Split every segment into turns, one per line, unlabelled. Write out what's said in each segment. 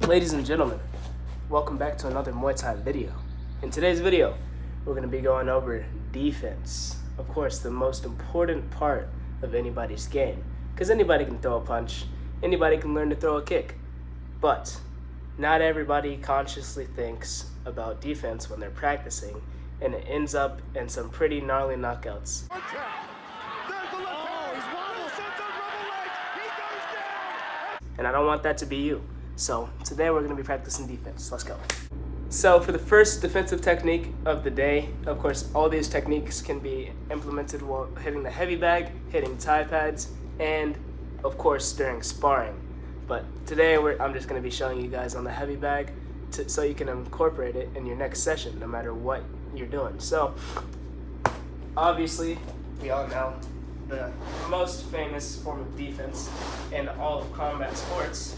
Ladies and gentlemen, welcome back to another Muay Thai video. In today's video, we're going to be going over defense. Of course, the most important part of anybody's game. Because anybody can throw a punch, anybody can learn to throw a kick. But not everybody consciously thinks about defense when they're practicing, and it ends up in some pretty gnarly knockouts. And I don't want that to be you. So today we're going to be practicing defense. Let's go. So for the first defensive technique of the day, of course, all these techniques can be implemented while hitting the heavy bag, hitting Thai pads, and of course during sparring. But today I'm just going to be showing you guys on the heavy bag so you can incorporate it in your next session, no matter what you're doing. So obviously, we all know the most famous form of defense in all of combat sports: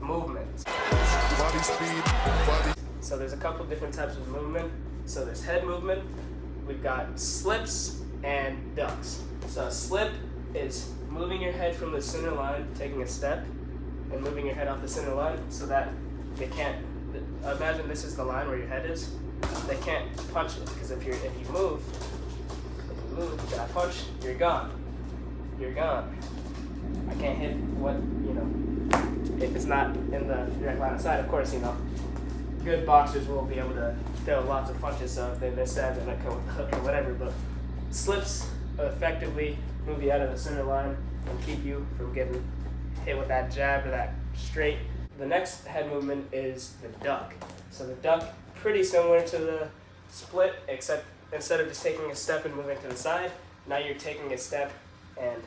movement.
Body speed, body.
So there's a couple different types of movement. So there's head movement, we've got slips and ducks. So a slip is moving your head from the center line, taking a step, and moving your head off the center line so that they can't, imagine this is the line where your head is, they can't punch it, because if you move, and I punch, you're gone. You're gone. I can't hit if it's not in the direct line of sight. Of course, good boxers will be able to throw lots of punches, so if they miss that, then they come with a hook or whatever. But slips effectively move you out of the center line and keep you from getting hit with that jab or that straight. The next head movement is the duck. So the duck, pretty similar to the split, except instead of just taking a step and moving to the side, now you're taking a step and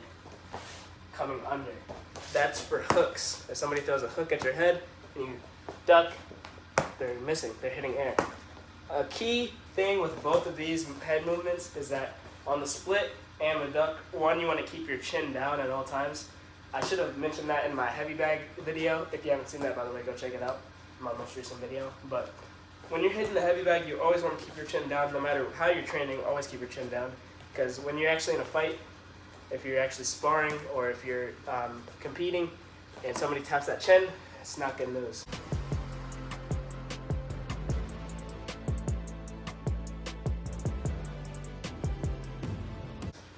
coming under. That's for hooks. If somebody throws a hook at your head and you duck, they're missing, they're hitting air. A key thing with both of these head movements is that on the split and the duck, one, you want to keep your chin down at all times. I should have mentioned that in my heavy bag video. If you haven't seen that, by the way, go check it out, my most recent video. But when you're hitting the heavy bag, you always want to keep your chin down. No matter how you're training, always keep your chin down. Because when you're actually in a fight, if you're actually sparring or if you're competing and somebody taps that chin, it's not good news.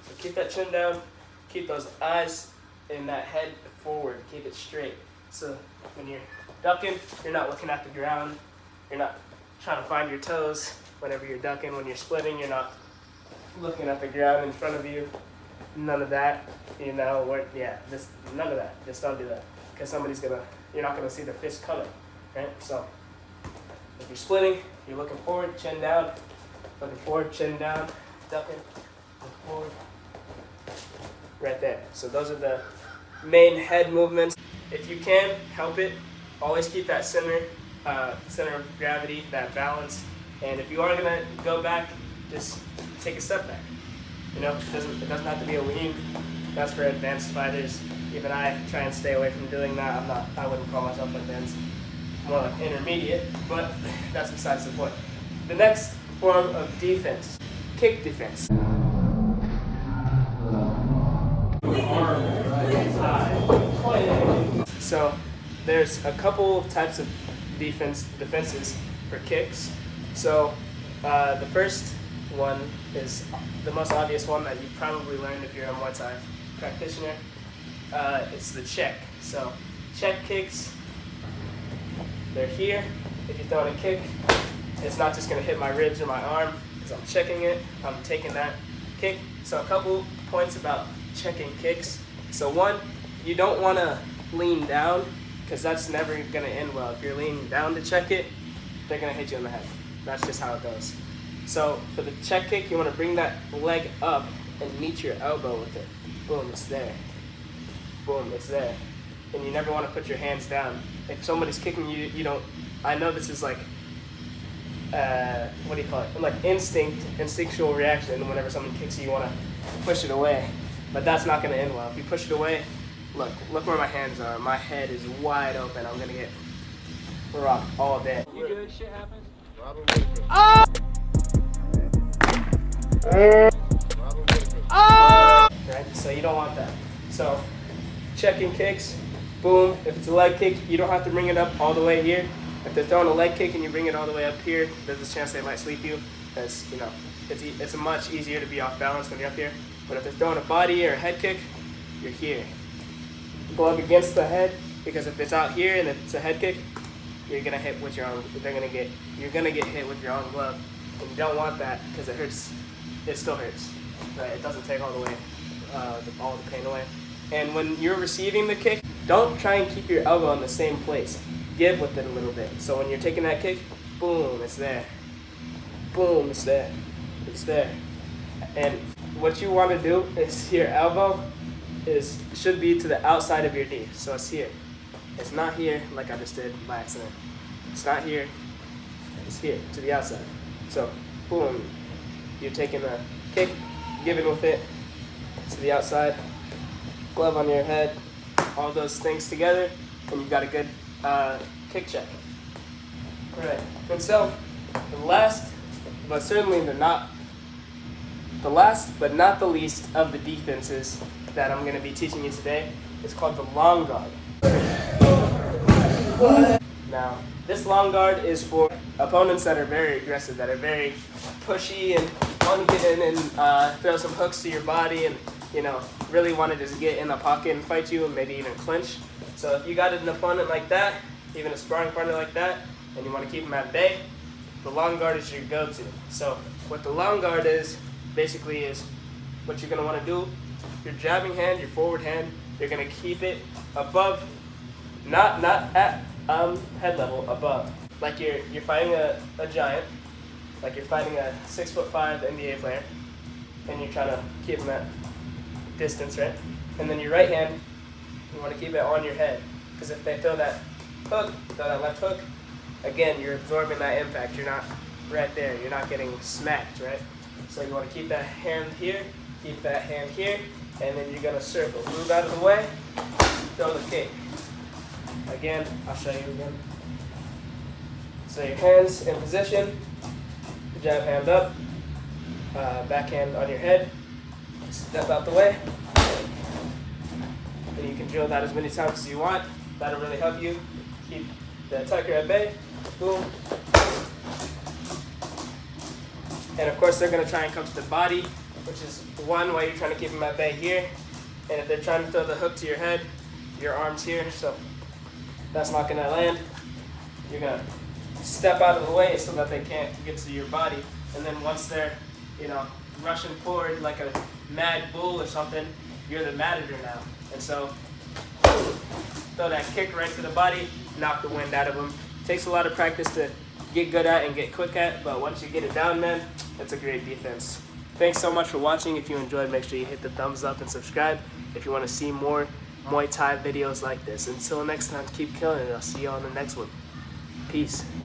So keep that chin down, keep those eyes and that head forward, keep it straight. So when you're ducking, you're not looking at the ground, you're not trying to find your toes. Whenever you're ducking, when you're splitting, you're not looking at the ground in front of you. None of that, none of that. Just don't do that, because you're not gonna see the fist coming, right? So if you're splitting, you're looking forward, chin down, looking forward, chin down, ducking, looking forward, right there. So those are the main head movements. If you can help it, always keep that center of gravity, that balance. And if you are gonna go back, just take a step back. It doesn't have to be a lean. That's for advanced fighters. Even I try and stay away from doing that. I wouldn't call myself advanced, more like intermediate, but that's besides the point. The next form of defense, kick defense. So there's a couple of types of defenses for kicks. So the first one is the most obvious one that you probably learned if you're a Muay Thai practitioner. It's the check. So check kicks, they're here. If you're throwing a kick, it's not just going to hit my ribs or my arm, because I'm checking it, I'm taking that kick. So a couple points about checking kicks. So one, you don't want to lean down, because that's never going to end well. If you're leaning down to check it, they're going to hit you in the head. That's just how it goes. So for the check kick, you want to bring that leg up and meet your elbow with it. Boom, it's there. Boom, it's there. And you never want to put your hands down. If somebody's kicking you, you don't, I know this is like, what do you call it? Like instinctual reaction. Whenever someone kicks you, you want to push it away. But that's not going to end well. If you push it away, look where my hands are. My head is wide open. I'm going to get rocked all day.
You good? Shit happens.
Oh! Right? So you don't want that. So checking kicks, boom. If it's a leg kick, you don't have to bring it up all the way here. If they're throwing a leg kick and you bring it all the way up here, there's a chance they might sweep you, because you know it's much easier to be off balance when you're up here. But if they're throwing a body or a head kick, you're here. Glove against the head, because if it's out here and it's a head kick, you're gonna hit with your own. You're gonna get hit with your own glove, and you don't want that because it hurts. It still hurts. Right? It doesn't take all the way, all the pain away. And when you're receiving the kick, don't try and keep your elbow in the same place. Give with it a little bit. So when you're taking that kick, boom, it's there. Boom, it's there. It's there. And what you want to do is your elbow should be to the outside of your knee. So it's here. It's not here like I just did by accident. It's not here. It's here to the outside. So boom, you're taking a kick, giving with it to the outside. Glove on your head. All those things together, and you've got a good kick check. All right. And so the last, but not the least of the defenses that I'm going to be teaching you today is called the long guard. Now, this long guard is for opponents that are very aggressive, that are very pushy and want to get in and throw some hooks to your body, and really want to just get in the pocket and fight you and maybe even clinch. So if you got an opponent like that, even a sparring partner like that, and you want to keep them at bay, the long guard is your go-to. So what the long guard is, basically, is what you're going to want to do. Your jabbing hand, your forward hand, you're going to keep it above, not at head level, above. Like you're fighting a giant, like you're fighting a 6'5" NBA player, and you're trying to keep him at distance, right? And then your right hand, you want to keep it on your head, because if they throw that left hook, again, you're absorbing that impact. You're not right there. You're not getting smacked, right? So you want to keep that hand here, keep that hand here, and then you're going to circle. Move out of the way, throw the kick. Again, I'll show you again. So your hands in position, jab hand up, backhand on your head, step out the way. And you can drill that as many times as you want. That'll really help you keep the attacker at bay. Boom. And of course, they're going to try and come to the body, which is one way you're trying to keep them at bay here. And if they're trying to throw the hook to your head, your arm's here, so that's not going to land. You're going to step out of the way so that they can't get to your body. And then once they're, rushing forward like a mad bull or something, you're the manager now. And so, throw that kick right to the body, knock the wind out of them. Takes a lot of practice to get good at and get quick at, but once you get it down, man, it's a great defense. Thanks so much for watching. If you enjoyed, make sure you hit the thumbs up and subscribe if you want to see more Muay Thai videos like this. Until next time, keep killing it. I'll see you on the next one. Peace.